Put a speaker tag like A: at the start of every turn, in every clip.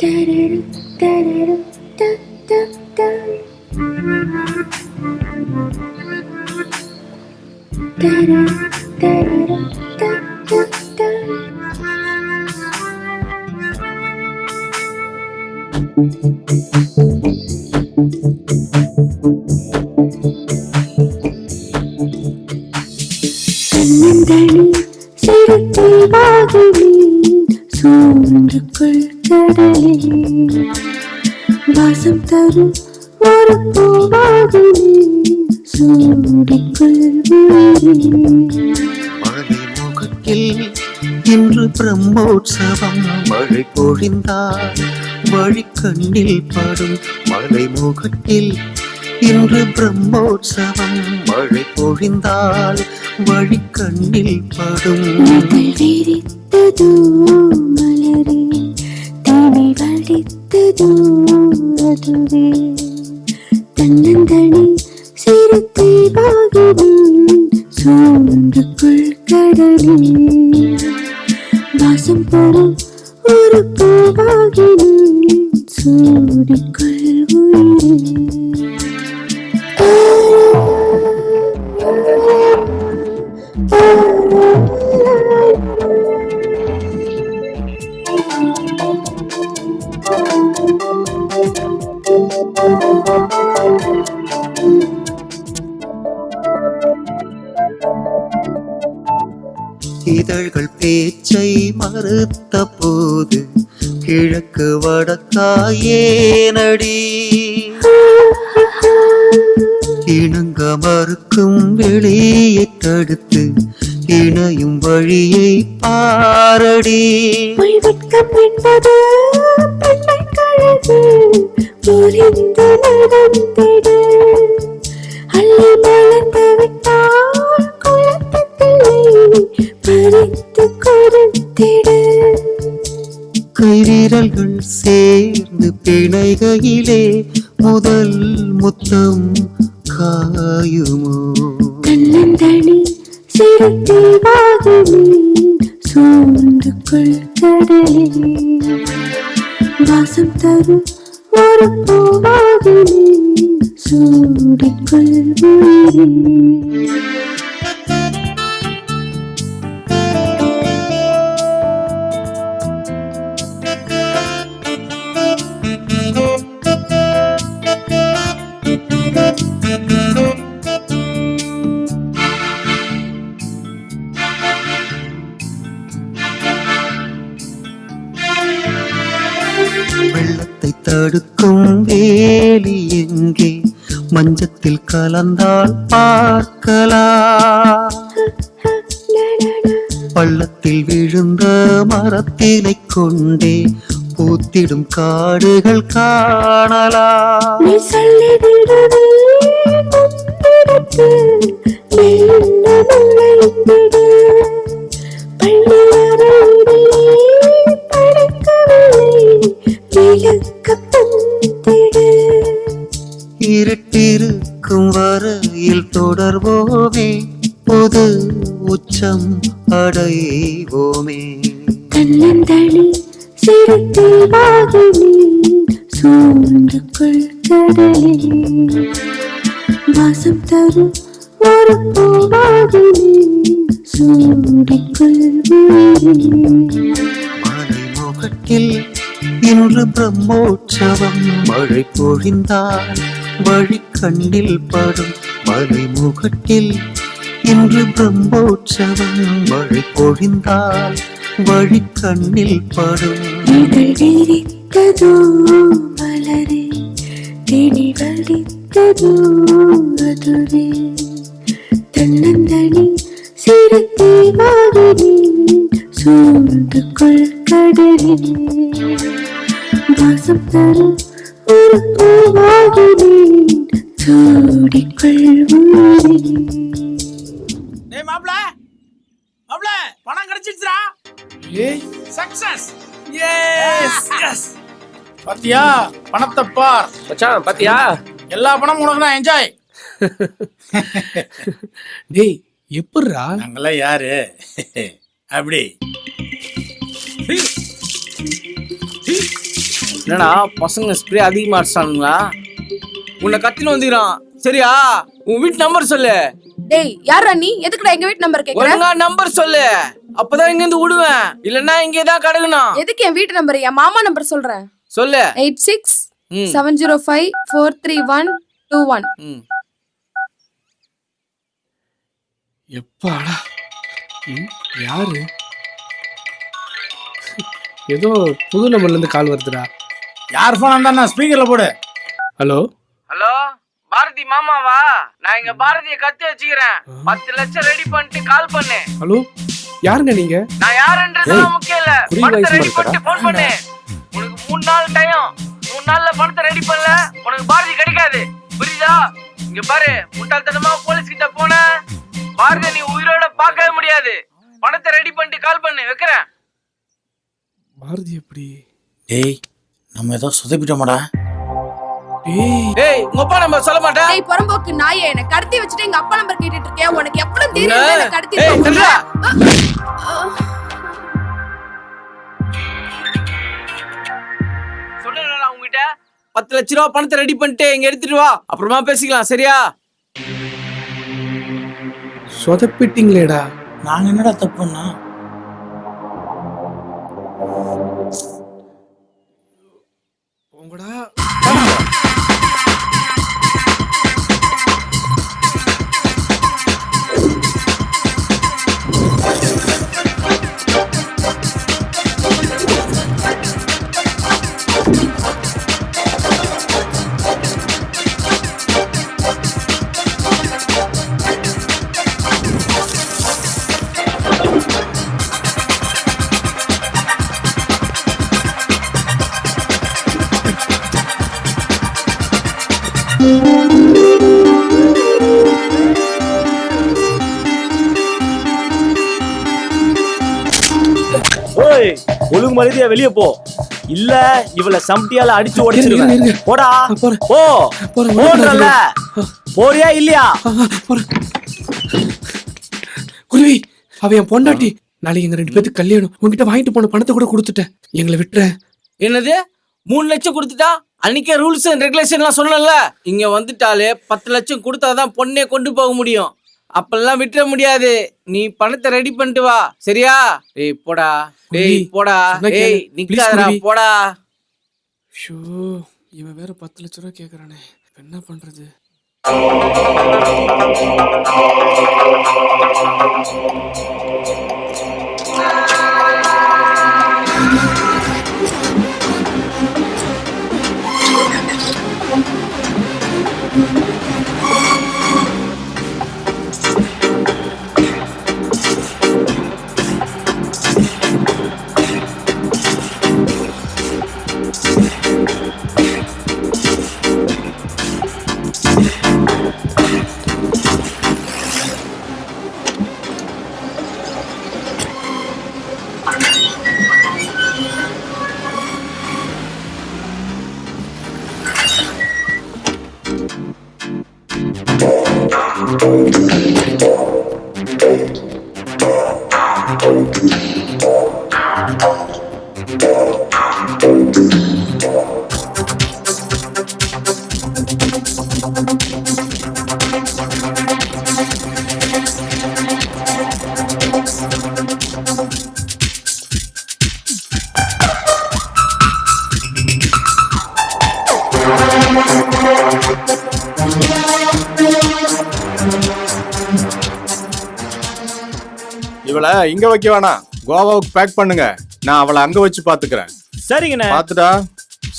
A: தரரு தரரு த த த தரரு தரரு த த த தன்னந்தனி சிறுத்தீவாகுமே சூழ்ந்துக்குள் கடலில் வாசம் தரும் ஒரு பூவாகுமே சூடிக்குள்
B: மழை முகத்தில் இன்று பிரம்மோற்சவம் மழை பொழிந்தால் வழி கண்ணில் படும் மழை முகத்தில் இன்று பிரம்மோற்சவம் மழை பொழிந்தால் வழி கண்ணில் படும்
A: விரித்ததோ மலரே தேவி வடித்ததோ அதுவே தன்னந்தனி சிறுத்தீவாகுமே சூழ்ந்துக்குள் கடலில் வாசம் தரும் ஒரு பூவாகினேன் சூடிக்குள்
B: இதழ்கள் பேச்சை மறுத்த போது கிழக்கு வடக்காயேனடி இணங்க மறுக்கும் வெளியை தடுத்து இணையும் வழியை பாரடி
A: வெட்கம் என்பது பெண்ணை கழுது புரிந்து நடந்திடு அள்ளி மலர்ந்து விட்டால் குளத்திலே பறித்து கொடுத்திடு
B: கைவிரல்கள் சேர்ந்து பிணைகையிலே முதல் முத்தம் காயுமோ
A: தன்னந்தனி சிறுத்தீவாகுமே சூழ்ந்துக்குள் கடலில் வாசம் தரும் ஒரு பூவாகினேன் சூடிக்குள்
B: வெள்ளத்தை தடுக்கும் வேலி எங்கே மஞ்சத்தில் கலந்தால் பார்க்கலாம் பள்ளத்தில் விழுந்த மரத்தினை கொண்டே பூத்திடும் காடுகள் காணலாம்
A: நீ சொல்லிவிடவே முன்பிடத்து மெல்ல நுழைந்திடு பள்ளியறையிலே படுக்கவில்லை விளக்க தந்திடு
B: இருட்டிருக்கும் வரையில் தொடர்வோமே பொது உச்சம் அடைவோமே
A: தன்னந்தனி சிறுத்தீவாகுமே சூழ்ந்துக்குள் கடலில் வாசம் தரும் ஒரு பூவாகினேன் சூடிக்குள்
B: மலை முகத்தில் இன்று பிரம்மோற்சவம் மழை பொழிந்தால் வழி கண்ணில் படும் மலை முகத்தில் இன்று பிரம்மோற்சவம் மழை பொழிந்தால் வழி கண்ணில் படும்
A: இதழ் விரித்ததோ மலரே தேடி வடித்ததோ அதுவே தன்னந்தனி சிறுத்தீவாகினேன் சூழ்ந்துக்குள் கடலில் வாசம் தரும் ஒரு பூவாகினேன் சூடிக்குள்
C: மாப்ள மாப்ள பணம் கிடைச்சிடுச்சுடா.
D: ஏய்
C: சக்சஸ். S S. பாத்தியா பணத்தை பார்
D: மச்சான் பாத்தியா
C: எல்லா பணமும் உனக்கு தான். என்ஜாய்.
D: டேய் எப்படிரா
C: நாங்கெல்லாம் யாரு அப்படி
E: என்னடா பசங்க ஸ்ப்ரே அதிகமா அடிச்சானுங்களா? உன்னை கத்தின்னு வந்துக்கிறான். சரியா? உன் வீட்டு நம்பர் சொல்லு.
F: டேய் யாரா நீ? எதுக்குடா எங்க வீட்டு நம்பர் கேக்குற?
E: ஒழுங்கா நம்பர் சொல்லு. அப்பதான் இங்க இருந்து விடுவேன். இல்லன்னா இங்கே தான் கடக்கணும்.
F: எதுக்கு என் வீட்டு நம்பர்? என் மாமா நம்பர் சொல்றேன்.
E: சொல்லு.
F: 8670543121.
D: எப்பாடா யாரு? ஏதோ புது நம்பர்ல இருந்து கால் வருதுடா.
C: யார் போன் இருந்தா ஸ்பீக்கர்ல போடு.
D: ஹலோ
E: ஹலோ, பாரதி மாமாவா? நான் இங்க பாரதிய கத்தி வச்சுக்கிறேன். 10 லட்சம் ரெடி பண்ணிட்டு கால் பண்ணு.
D: ஹலோ, யாருங்க நீங்க?
E: நான் யாருன்றதுலாம் முக்கியம் இல்ல. பணத்தை ரெடி பண்ணிட்டு போன் பண்ணு. உனக்கு 3 நாள் டைம். 3 நாள்ல பணத்தை ரெடி பண்ணல உனக்கு பாரதி கிடைக்காது. புரியுதா? இங்க பாரு, முட்டாள்தனமா போலீஸ் கிட்ட போன பாரதி நீ உயிரோட பார்க்கவே முடியாது. பணத்தை ரெடி பண்ணிட்டு கால் பண்ணு. வைக்கிறேன்.
D: பாரதி எப்படி?
C: டேய் நம்ம ஏதோ சொதப்பிட்டோமாடா.
E: டேய் உங்க அப்பா நம்பர் சொல்ல மாட்டேன்.
F: டேய் புறம்போக்கு நாயே, என்ன கடத்தி வச்சிட்டு எங்க அப்பா நம்பர் கேட்டிட்டு இருக்கேன். உனக்கு எப்பவும் தெரியும் என்ன கடத்தி
E: ஏய் சொல்றா. சொல்லுடா உன்கிட்ட 10 லட்சம் ரூபாய் பணத்தை ரெடி பண்ணிட்டு இங்க எடுத்துட்டு வா. அப்புறமா பேசிக்கலாம். சரியா?
D: சொதப்பிட்டீங்களேடா.
C: நாங்க என்னடா தப்பு பண்ணா?
D: உங்கடா
G: ஒழுங்கு மரியாதையா வெளியே போ. இல்ல இவள சம்டியால அடிச்சு உடைச்சிருவேன். போடா போ. போறல போறியா இல்லையா?
D: குருவி, அவ என் பொண்டாட்டி. நாளைக்கு எங்க 2 பேருக்கு கல்யாணம். உங்ககிட்ட வாங்கிட்டு போன பணத்தை கூட கொடுத்துட்டேன். எங்களை விட்டுற.
E: என்னது 3 லட்சம் கொடுத்துட்டா? அன்னைக்கே ரூல்ஸ் அண்ட் ரெகுலேஷன்லாம் சொன்னல. இங்க வந்துட்டாலே 10 லட்சம் கொடுத்தாதான் பொண்ணே கொண்டு போக முடியும். அப்பெல்லாம் விட்டுற முடியாது. நீ பணத்தை ரெடி பண்ணிட்டு வா. சரியா? டேய் போடா. டேய் போடா. டேய் நிக்காதடா போடா.
D: ஷோ, இவன் வேற 10 லட்சம் ரூபாய் கேக்குறானே. என்ன பண்றது?
H: இவளை இங்க வைக்க வேணாம், கோவாவுக்கு பேக் பண்ணுங்க. நான் அவளை அங்க வச்சு பாத்துக்கிறேன்.
G: சரிங்கண்ணே.
H: பாத்துட்டா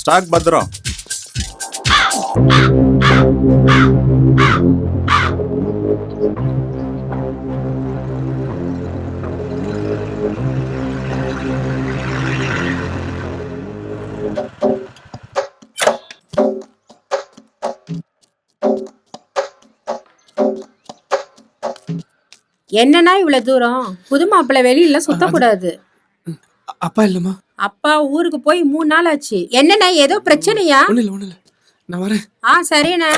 H: ஸ்டாக் பத்திரம்.
I: என்னன்னா இவ்வளவு தூரம்? புது மாப்பிள்ளை வெளியில சுத்தக்கூடாது.
D: அப்பா இல்லம்மா.
I: அப்பா ஊருக்கு போய் 3 நாள் ஆச்சு. என்னண்ணா ஏதோ பிரச்சனையா?
D: ஒண்ணு இல்ல நான் வரேன்.
I: சரிண்ணா.